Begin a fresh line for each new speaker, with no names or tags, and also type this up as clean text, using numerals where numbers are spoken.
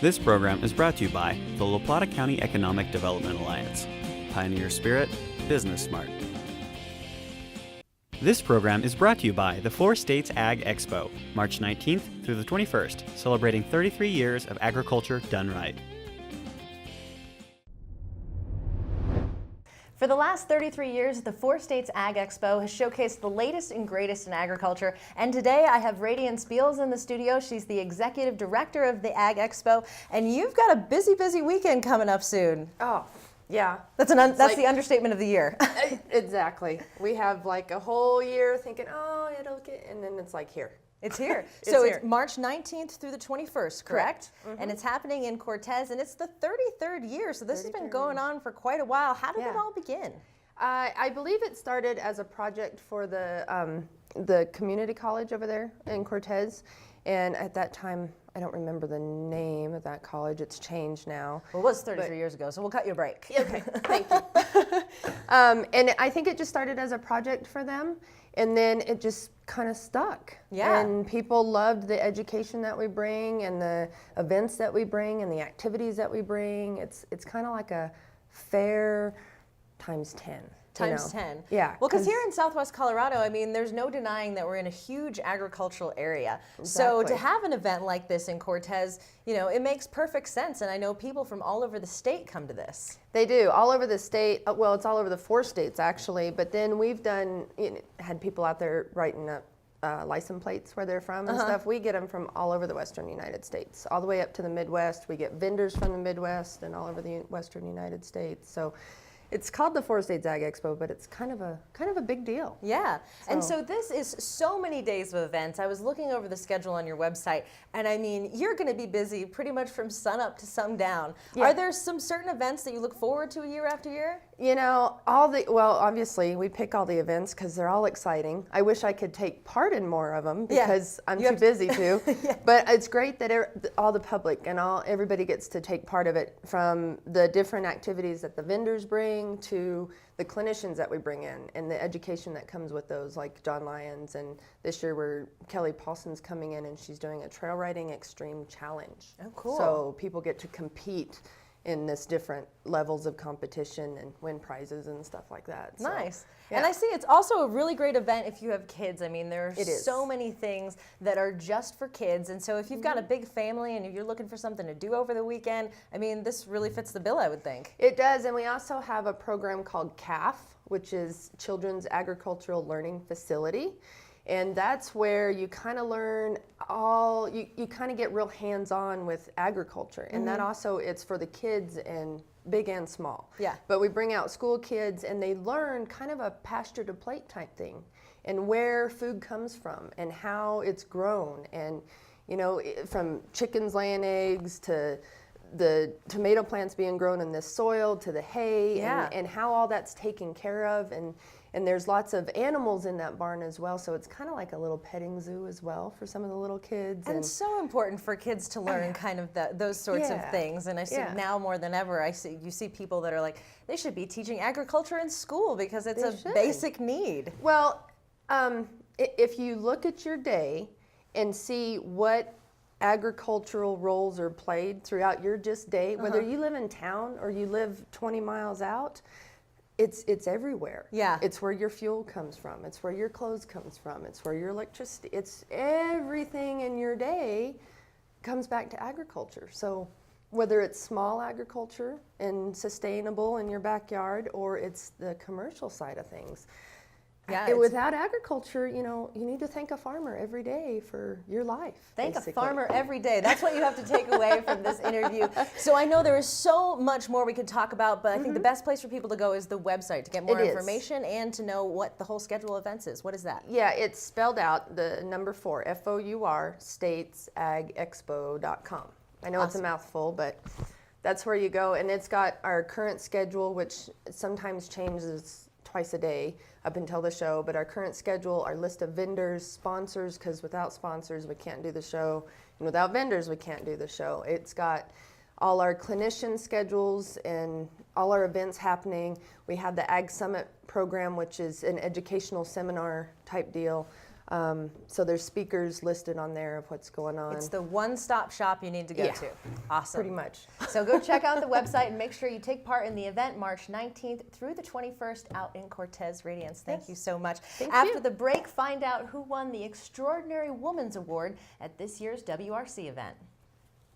This program is brought to you by the La Plata County Economic Development Alliance. Pioneer Spirit, Business Smart. This program is brought to you by the Four States Ag Expo, March 19th through the 21st, celebrating 33 years of agriculture done right.
For the last 33 years, the Four States Ag Expo has showcased the latest and greatest in agriculture. And today I have Radiance Beals in the studio. She's the executive director of the Ag Expo. And you've got a busy, busy weekend coming up soon.
Oh, yeah.
That's the understatement of the year.
Exactly. We have like a whole year thinking, oh, it'll get, and then it's like here.
It's here.
It's
So
here.
it's March 19th through the 21st, correct?
Mm-hmm.
And it's happening in Cortez, and it's the 33rd year, so this has been going on for quite a while. How did it all begin?
I believe it started as a project for the community college over there in Cortez, and at that time, I don't remember the name of that college. It's changed now.
Well, it was 33 years ago, so we'll cut you a break.
Okay, thank you. And I think it just started as a project for them, and then it just kind of stuck.
Yeah.
And people loved the education that we bring and the events that we bring and the activities that we bring. It's kind of like a fair times 10.
Times 10.
Yeah.
Well, because here in Southwest Colorado, I mean, there's no denying that we're in a huge agricultural area. So
Exactly.
to have an event like this in Cortez, you know, it makes perfect sense. And I know people from all over the state come to this.
They do, all over the state. Well, it's all over the 4 states actually, but then we've had people out there writing up license plates where they're from and stuff. We get them from all over the western United States, all the way up to the Midwest. We get vendors from the Midwest and all over the western United States. So it's called the Four States Ag Expo, but it's kind of a big deal.
Yeah. And so this is so many days of events. I was looking over the schedule on your website, and I mean, you're going to be busy pretty much from sun up to sundown.
Yeah.
Are there some certain events that you look forward to year after year?
You know, obviously we pick all the events because they're all exciting. I wish I could take part in more of them because I'm too busy to.
Yeah.
But it's great that all the public and everybody gets to take part of it, from the different activities that the vendors bring to the clinicians that we bring in and the education that comes with those, like John Lyons. And this year Kelly Paulson's coming in and she's doing a trail riding extreme challenge.
Oh, cool.
So people get to compete in this different levels of competition and win prizes and stuff like that. So,
Nice.
yeah.
And I see it's also a really great event if you have kids. I mean, there are
It is.
so many things that are just for kids. And so if you've got a big family and if you're looking for something to do over the weekend, I mean, this really fits the bill, I would think.
It does, and we also have a program called CAF, which is Children's Agricultural Learning Facility. And that's where you kind of learn you kind of get real hands-on with agriculture. And that also, it's for the kids, and big and small.
Yeah.
But we bring out school kids and they learn kind of a pasture to plate type thing, and where food comes from and how it's grown. And, you know, from chickens laying eggs to the tomato plants being grown in this soil to the hay.
Yeah.
And how all that's taken care of. And there's lots of animals in that barn as well, so it's kind of like a little petting zoo as well for some of the little kids.
And so important for kids to learn kind of those sorts of
Yeah.
things. And I see
Yeah.
now more than ever, you see people that are like, they should be teaching agriculture in school because it's
They
a
should.
basic need.
Well, if you look at your day and see what agricultural roles are played throughout your just day, whether you live in town or you live 20 miles out, it's everywhere.
Yeah.
It's where your fuel comes from. It's where your clothes comes from. It's where your electricity, it's everything in your day comes back to agriculture. So whether it's small agriculture and sustainable in your backyard, or it's the commercial side of things.
Yeah,
Without agriculture, you know, you need to thank a farmer every day for your life.
Thank
basically.
a farmer every day. That's what you have to take away from this interview. So I know there is so much more we could talk about, but I think the best place for people to go is the website to get more
It is.
information and to know what the whole schedule of events is. What is that?
Yeah, it's spelled out, the number 4, FOUR, statesagexpo.com. I know it's a mouthful, but that's where you go. And it's got our current schedule, which sometimes changes twice a day up until the show, but our current schedule, our list of vendors, sponsors, because without sponsors we can't do the show, and without vendors we can't do the show. It's got all our clinician schedules and all our events happening. We have the Ag Summit program, which is an educational seminar type deal. So there's speakers listed on there of what's going on.
It's the one-stop shop you need to go to. Awesome.
Pretty much.
So go check out the website and make sure you take part in the event March 19th through the 21st out in Cortez. Radiance, thank you so much. After the break, find out who won the Extraordinary Woman's Award at this year's WRC event.